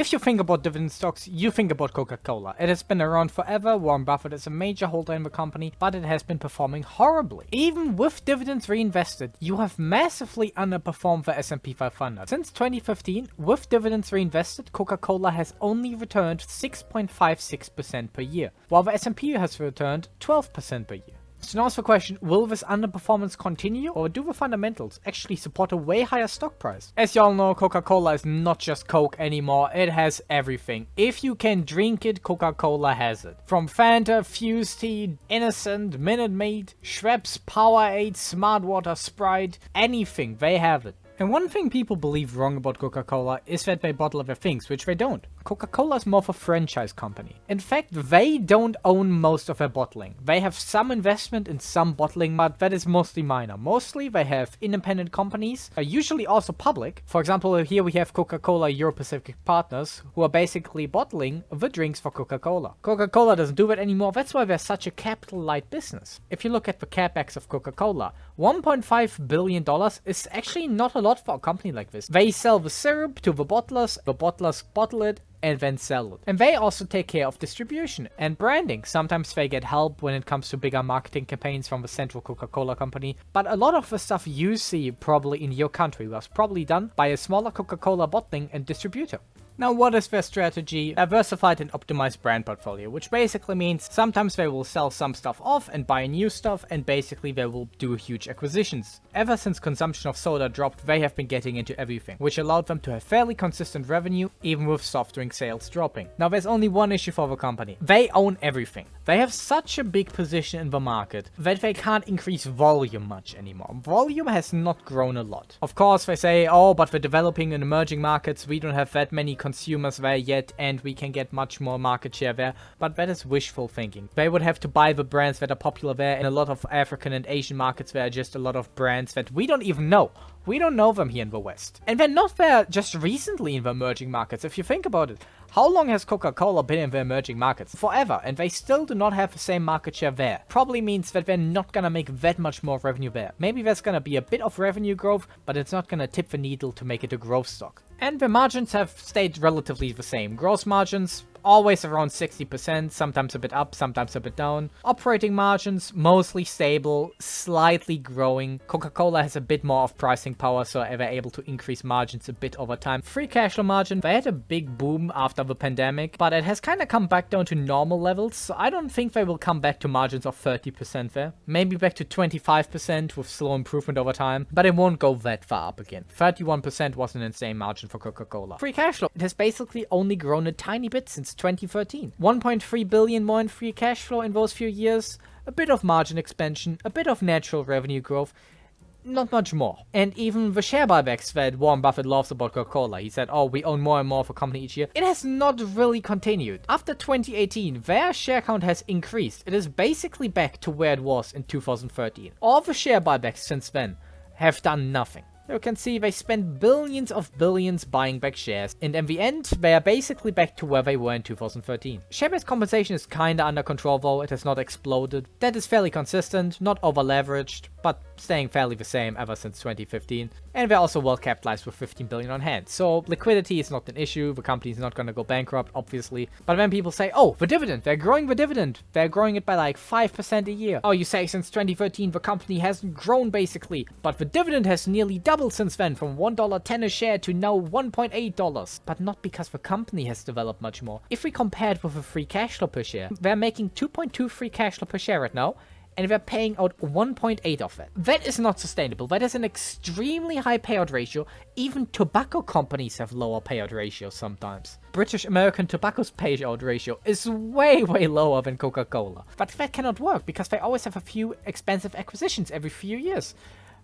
If you think about dividend stocks, you think about Coca Cola. It has been around forever, Warren Buffett is a major holder in the company, but it has been performing horribly. Even with dividends reinvested, you have massively underperformed the S&P 500. Since 2015, with dividends reinvested, Coca Cola has only returned 6.56% per year, while the S&P has returned 12% per year. So now it's the question, will this underperformance continue, or do the fundamentals actually support a way higher stock price? As you all know, Coca-Cola is not just Coke anymore, it has everything. If you can drink it, Coca-Cola has it. From Fanta, Fuse Tea, Innocent, Minute Maid, Schweppes, Powerade, Smart Water, Sprite, anything, they have it. And one thing people believe wrong about Coca-Cola is that they bottle their things, which they don't. Coca-Cola is more of a franchise company. In fact, they don't own most of their bottling. They have some investment in some bottling, but that is mostly minor. Mostly they have independent companies, usually also public. For example, here we have Coca-Cola Euro-Pacific Partners, who are basically bottling the drinks for Coca-Cola. Coca-Cola doesn't do that anymore, that's why they're such a capital-light business. If you look at the capex of Coca-Cola, $1.5 billion is actually not a lot for a company like this. They sell the syrup to the bottlers bottle it, and then sell it. And they also take care of distribution and branding. Sometimes they get help when it comes to bigger marketing campaigns from the central Coca-Cola company, but a lot of the stuff you see probably in your country was probably done by a smaller Coca-Cola bottling and distributor. Now, what is their strategy? Diversified and optimized brand portfolio, which basically means sometimes they will sell some stuff off and buy new stuff, and basically they will do huge acquisitions. Ever since consumption of soda dropped, they have been getting into everything, which allowed them to have fairly consistent revenue, even with soft drink sales dropping. Now, there's only one issue for the company. They own everything. They have such a big position in the market that they can't increase volume much anymore. Volume has not grown a lot. Of course, they say, oh, but we're developing in emerging markets, we don't have that many consumers there yet, and we can get much more market share there, but that is wishful thinking. They would have to buy the brands that are popular there. In a lot of African and Asian markets, there are just a lot of brands that we don't even know. We don't know them here in the West. And they're not there just recently in the emerging markets. If you think about it, how long has Coca-Cola been in the emerging markets? Forever, and they still do not have the same market share there. Probably means that they're not gonna make that much more revenue there. Maybe there's gonna be a bit of revenue growth, but it's not gonna tip the needle to make it a growth stock. And the margins have stayed relatively the same. Gross margins, always around 60%, sometimes a bit up, sometimes a bit down. Operating margins, mostly stable, slightly growing. Coca-Cola has a bit more of pricing power, so they're able to increase margins a bit over time. Free cash flow margin, they had a big boom after the pandemic, but it has kind of come back down to normal levels, so I don't think they will come back to margins of 30% there. Maybe back to 25% with slow improvement over time, but it won't go that far up again. 31% was an insane margin for Coca-Cola. Free cash flow, it has basically only grown a tiny bit since 2013. 1.3 billion more in free cash flow in those few years, a bit of margin expansion, a bit of natural revenue growth, not much more. And even the share buybacks that Warren Buffett loves about Coca-Cola, he said, oh, we own more and more of a company each year, it has not really continued. After 2018, their share count has increased. It is basically back to where it was in 2013. All the share buybacks since then have done nothing. You can see they spent billions of billions buying back shares, and in the end, they are basically back to where they were in 2013. Share-based compensation is kinda under control though, it has not exploded. That is fairly consistent, not over-leveraged, but staying fairly the same ever since 2015. And they're also well capitalized with 15 billion on hand. So liquidity is not an issue, the company is not gonna go bankrupt, obviously. But when people say, oh, the dividend, they're growing the dividend. They're growing it by like 5% a year. Oh, you say since 2013 the company hasn't grown basically, but the dividend has nearly doubled since then, from $1.10 a share to now $1.8. But not because the company has developed much more. If we compare it with a free cash flow per share, they're making 2.2 free cash flow per share right now, and we're paying out 1.8 of it. That is not sustainable. That is an extremely high payout ratio. Even tobacco companies have lower payout ratios sometimes. British American Tobacco's payout ratio is way lower than Coca-Cola. But that cannot work because they always have a few expensive acquisitions every few years.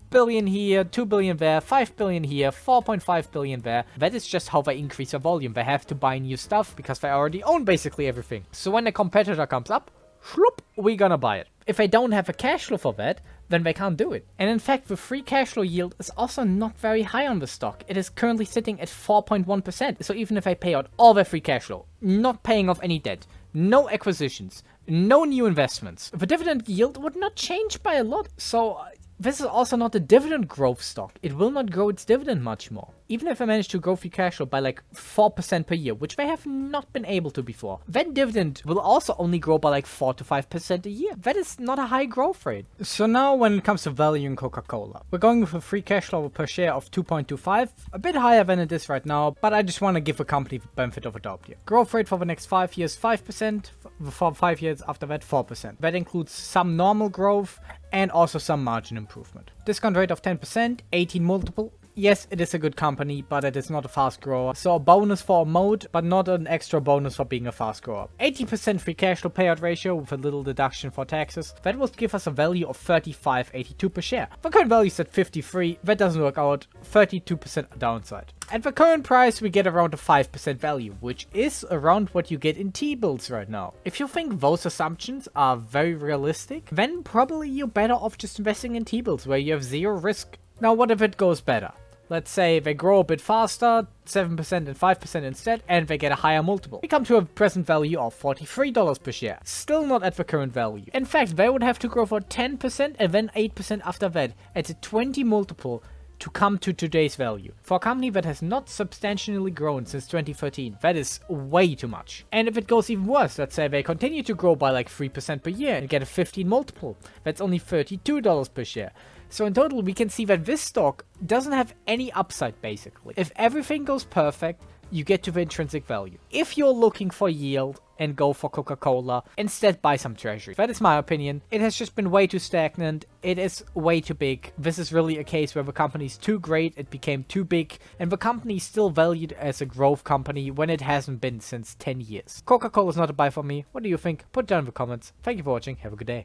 Billion here, 2 billion there, 5 billion here, 4.5 billion there. That is just how they increase their volume. They have to buy new stuff because they already own basically everything. So when a competitor comes up, whoop, we're gonna buy it. If they don't have a cash flow for that, then they can't do it. And in fact, the free cash flow yield is also not very high on the stock. It is currently sitting at 4.1%. So even if they pay out all their free cash flow, not paying off any debt, no acquisitions, no new investments, the dividend yield would not change by a lot. So this is also not a dividend growth stock. It will not grow its dividend much more. even if they manage to grow free cash flow by like 4% per year, which they have not been able to before, then dividend will also only grow by like 4 to 5% a year. That is not a high growth rate. So now when it comes to valuing Coca Cola, we're going with a free cash flow per share of 2.25, a bit higher than it is right now, but I just want to give the company the benefit of a doubt here. Growth rate for the next 5 years 5%, for 5 years after that 4%. That includes some normal growth and also some margin improvement. Discount rate of 10%, 18 multiple. Yes, it is a good company, but it is not a fast grower. So a bonus for a mode, but not an extra bonus for being a fast grower. 80% free cash flow payout ratio with a little deduction for taxes. That would give us a value of 35.82 per share. The current value is at 53. That doesn't work out. 32% downside. At the current price, we get around a 5% value, which is around what you get in T-bills right now. If you think those assumptions are very realistic, then probably you're better off just investing in T-bills where you have zero risk. Now, what if it goes better? Let's say they grow a bit faster, 7% and 5% instead, and they get a higher multiple. We come to a present value of $43 per share. Still not at the current value. In fact, they would have to grow for 10% and then 8% after that at a 20 multiple to come to today's value. For a company that has not substantially grown since 2013, that is way too much. And if it goes even worse, let's say they continue to grow by like 3% per year and get a 15 multiple, that's only $32 per share. So in total, we can see that this stock doesn't have any upside basically. If everything goes perfect, you get to the intrinsic value. If you're looking for yield and go for Coca Cola, instead buy some treasury. That is my opinion. It has just been way too stagnant. It is way too big. This is really a case where the company is too great, it became too big, and the company is still valued as a growth company when it hasn't been since 10 years. Coca Cola is not a buy for me. What do you think? Put it down in the comments. Thank you for watching. Have a good day.